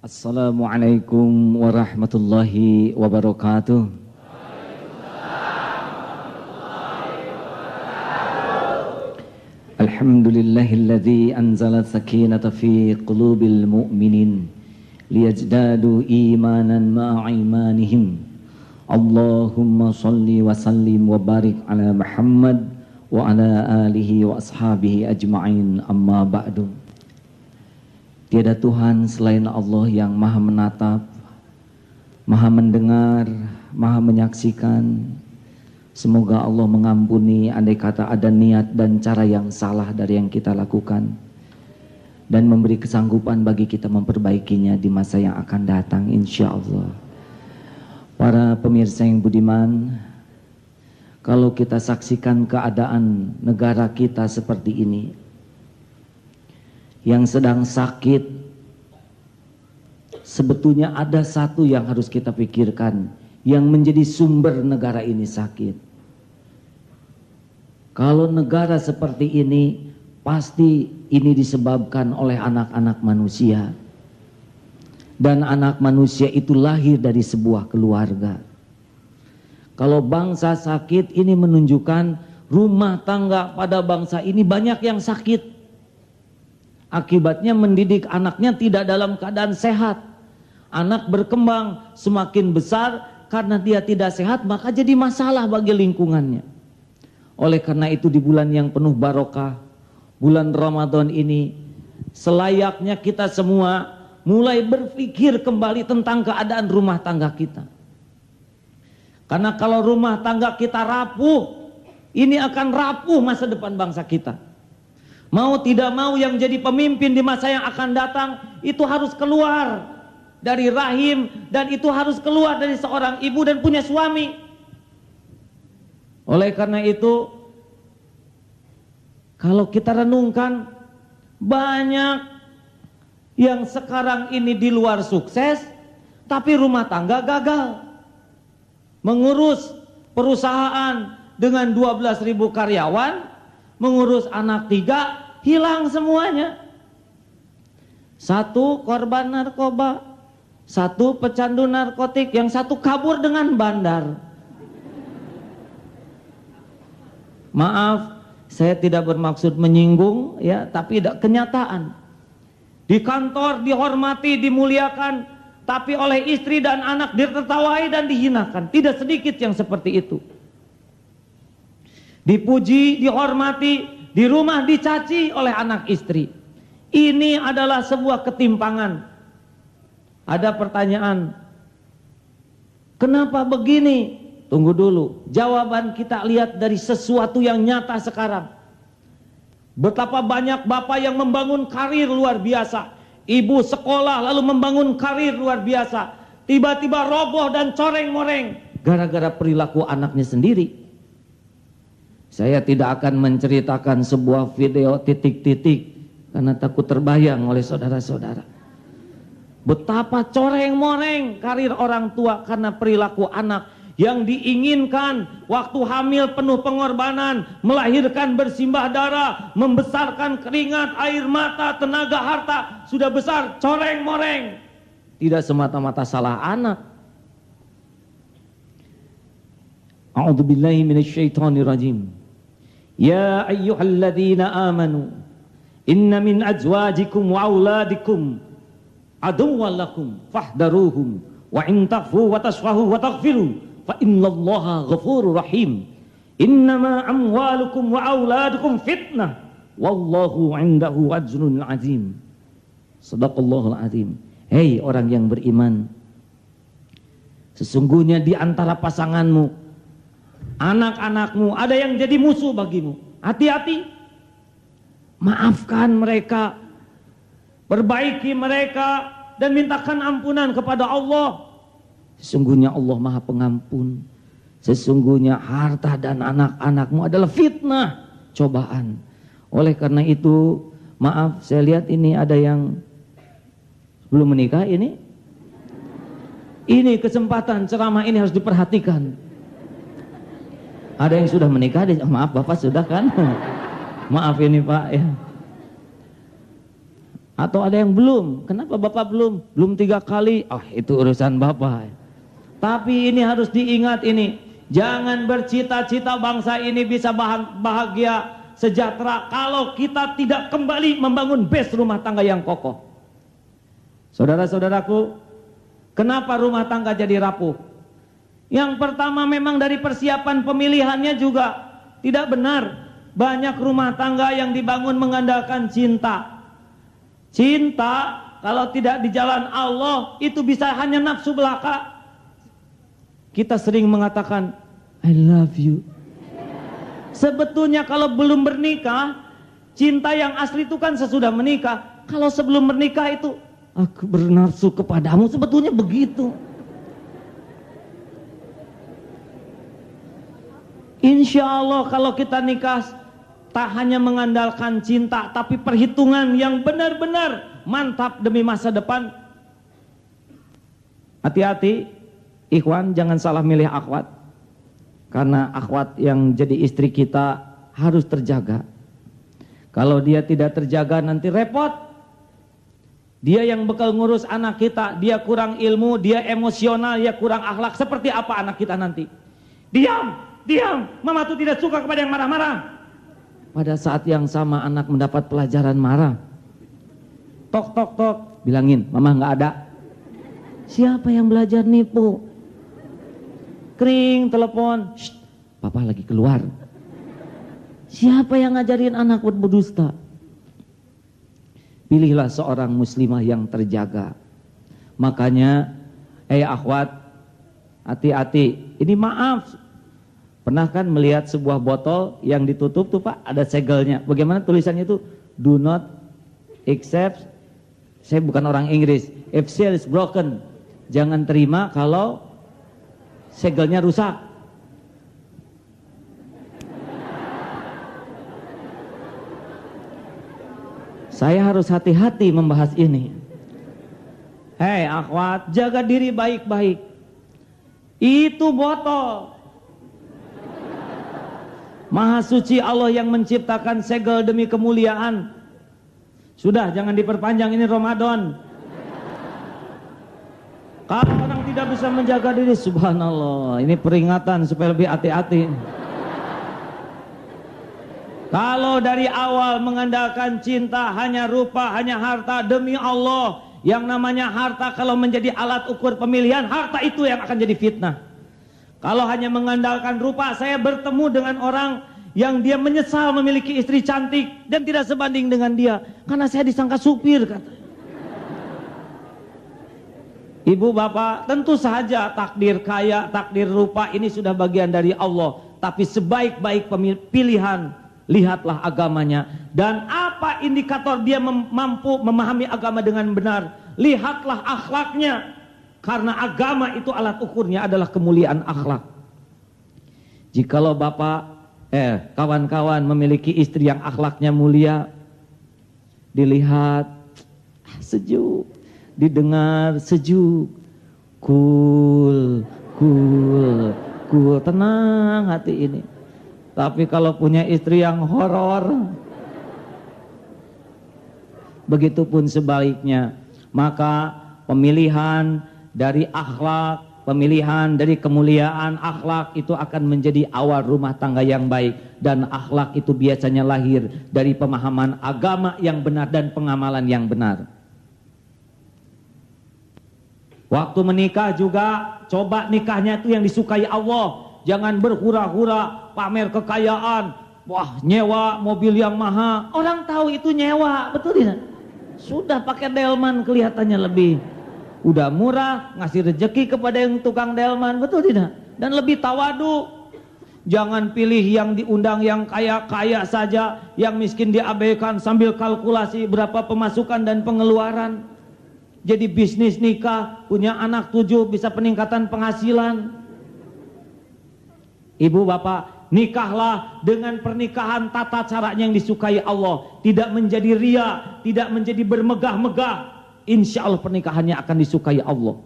Assalamualaikum warahmatullahi wabarakatuh. Alhamdulillahilladzi anzala sakinata fi qulubil mu'minin liyazdadu imanan ma'a imanihim. Allahumma salli wa sallim wa barik ala Muhammad wa ala alihi wa ashabihi ajma'in, amma ba'du. Tiada Tuhan selain Allah yang maha menatap, maha mendengar, maha menyaksikan. Semoga Allah mengampuni andai kata ada niat dan cara yang salah dari yang kita lakukan, dan memberi kesanggupan bagi kita memperbaikinya di masa yang akan datang, insya Allah. Para pemirsa yang budiman, kalau kita saksikan keadaan negara kita seperti ini, yang sedang sakit, sebetulnya ada satu yang harus kita pikirkan, yang menjadi sumber negara ini sakit. Kalau negara seperti ini, pasti ini disebabkan oleh anak-anak manusia. Dan anak manusia itu lahir dari sebuah keluarga. Kalau bangsa sakit, ini menunjukkan rumah tangga pada bangsa ini banyak yang sakit. Akibatnya mendidik anaknya tidak dalam keadaan sehat. Anak berkembang semakin besar, karena dia tidak sehat maka jadi masalah bagi lingkungannya. Oleh karena itu di bulan yang penuh barokah, bulan Ramadan ini, selayaknya kita semua mulai berpikir kembali tentang keadaan rumah tangga kita. Karena kalau rumah tangga kita rapuh, ini akan rapuh masa depan bangsa kita. Mau tidak mau yang jadi pemimpin di masa yang akan datang itu harus keluar dari rahim, dan itu harus keluar dari seorang ibu dan punya suami. Oleh karena itu, kalau kita renungkan, banyak yang sekarang ini di luar sukses tapi rumah tangga gagal. Mengurus perusahaan dengan 12.000 karyawan, mengurus anak 3, hilang semuanya. Satu korban narkoba, satu pecandu narkotik, yang satu kabur dengan bandar. Maaf, saya tidak bermaksud menyinggung ya, tapi tidak kenyataan. Di kantor dihormati, dimuliakan, tapi oleh istri dan anak ditertawai dan dihinakan. Tidak sedikit yang seperti itu. Dipuji, dihormati, di rumah dicaci oleh anak istri. Ini adalah sebuah ketimpangan. Ada pertanyaan, kenapa begini? Tunggu dulu, jawaban kita lihat dari sesuatu yang nyata sekarang. Betapa banyak bapak yang membangun karir luar biasa, ibu sekolah lalu membangun karir luar biasa, tiba-tiba roboh dan coreng-moreng gara-gara perilaku anaknya sendiri. Saya tidak akan menceritakan sebuah video titik-titik karena takut terbayang oleh saudara-saudara. Betapa coreng-moreng karir orang tua karena perilaku anak yang diinginkan waktu hamil penuh pengorbanan, melahirkan bersimbah darah, membesarkan keringat, air mata, tenaga, harta, sudah besar coreng-moreng. Tidak semata-mata salah anak. A'udzubillahi minasyaitonirrajim. Ya ayyuhalladzina amanu inna min azwajikum wa auladikum aduwwan lakum fahdaruhum wa in taghfu wa tasfahu wa taghfiru fa innallaha ghafurur rahim. Innama amwalukum wa auladukum fitnah wallahu 'indahu ajrun 'azim. Shadaqallahul 'azim. Hei orang yang beriman, sesungguhnya di antara pasanganmu, anak-anakmu ada yang jadi musuh bagimu. Hati-hati, maafkan mereka, perbaiki mereka, dan mintakan ampunan kepada Allah. Sesungguhnya Allah Maha Pengampun. Sesungguhnya harta dan anak-anakmu adalah fitnah, cobaan. Oleh karena itu, maaf, saya lihat ini ada yang belum menikah ini. Ini kesempatan ceramah ini harus diperhatikan. Ada yang sudah menikah, maaf Bapak sudah kan? Maaf ini Pak ya. Atau ada yang belum, kenapa Bapak belum? Belum 3 kali, itu urusan Bapak. Tapi ini harus diingat ini, jangan bercita-cita bangsa ini bisa bahagia, sejahtera kalau kita tidak kembali membangun base rumah tangga yang kokoh. Saudara-saudaraku, kenapa rumah tangga jadi rapuh? Yang pertama memang dari persiapan pemilihannya juga tidak benar. Banyak rumah tangga yang dibangun mengandalkan cinta. Cinta kalau tidak di jalan Allah itu bisa hanya nafsu belaka. Kita sering mengatakan I love you. Sebetulnya kalau belum bernikah, cinta yang asli itu kan sesudah menikah. Kalau sebelum menikah itu aku bernafsu kepadamu, sebetulnya begitu. Insya Allah kalau kita nikah tak hanya mengandalkan cinta, tapi perhitungan yang benar-benar mantap demi masa depan. Hati-hati, ikhwan, jangan salah milih akhwat. Karena akhwat yang jadi istri kita harus terjaga. Kalau dia tidak terjaga nanti repot. Dia yang bakal ngurus anak kita, dia kurang ilmu, dia emosional, dia kurang akhlak. Seperti apa anak kita nanti? Diam, diam, mama tuh tidak suka kepada yang marah-marah. Pada saat yang sama anak mendapat pelajaran marah. Tok tok tok, bilangin mama nggak ada. Siapa yang belajar nipu? Kering telepon, shh, papa lagi keluar. Siapa yang ngajarin anak buat berdusta? Pilihlah seorang muslimah yang terjaga. Makanya, akhwat, hati-hati. Ini maaf. Pernah kan melihat sebuah botol yang ditutup tuh Pak, ada segelnya. Bagaimana tulisannya itu? Do not accept. Saya bukan orang Inggris. If seal is broken, jangan terima kalau segelnya rusak. Saya harus hati-hati membahas ini. Hei akhwat, jaga diri baik-baik. Itu botol. Maha suci Allah yang menciptakan segel demi kemuliaan. Sudah, jangan diperpanjang, ini Ramadan. Kalau orang tidak bisa menjaga diri, subhanallah, ini peringatan supaya lebih hati-hati. Kalau dari awal mengandalkan cinta, hanya rupa, hanya harta, demi Allah, yang namanya harta kalau menjadi alat ukur pemilihan, harta itu yang akan jadi fitnah. Kalau hanya mengandalkan rupa, saya bertemu dengan orang yang dia menyesal memiliki istri cantik dan tidak sebanding dengan dia karena saya disangka supir, kata. Ibu bapak, tentu saja takdir kaya, takdir rupa ini sudah bagian dari Allah. Tapi sebaik-baik pilihan, lihatlah agamanya. Dan apa indikator dia mampu memahami agama dengan benar? Lihatlah akhlaknya. Karena agama itu alat ukurnya adalah kemuliaan akhlak. Jikalau bapak, kawan-kawan memiliki istri yang akhlaknya mulia, dilihat sejuk, didengar sejuk, cool, tenang hati ini. Tapi kalau punya istri yang horor, begitupun sebaliknya. Maka pemilihan dari akhlak, pemilihan dari kemuliaan akhlak itu akan menjadi awal rumah tangga yang baik. Dan akhlak itu biasanya lahir dari pemahaman agama yang benar dan pengamalan yang benar. Waktu menikah juga coba nikahnya itu yang disukai Allah. Jangan berhura-hura, pamer kekayaan. Wah, nyewa mobil yang mahal. Orang tahu itu nyewa, betul tidak? Sudah pakai delman kelihatannya lebih. Udah murah, ngasih rezeki kepada yang tukang delman, betul tidak? Dan lebih tawadu. Jangan pilih yang diundang yang kaya-kaya saja, yang miskin diabaikan sambil kalkulasi berapa pemasukan dan pengeluaran. Jadi bisnis nikah, punya anak 7 bisa peningkatan penghasilan. Ibu bapak, nikahlah dengan pernikahan tata caranya yang disukai Allah. Tidak menjadi ria, tidak menjadi bermegah-megah. Insya Allah pernikahannya akan disukai Allah.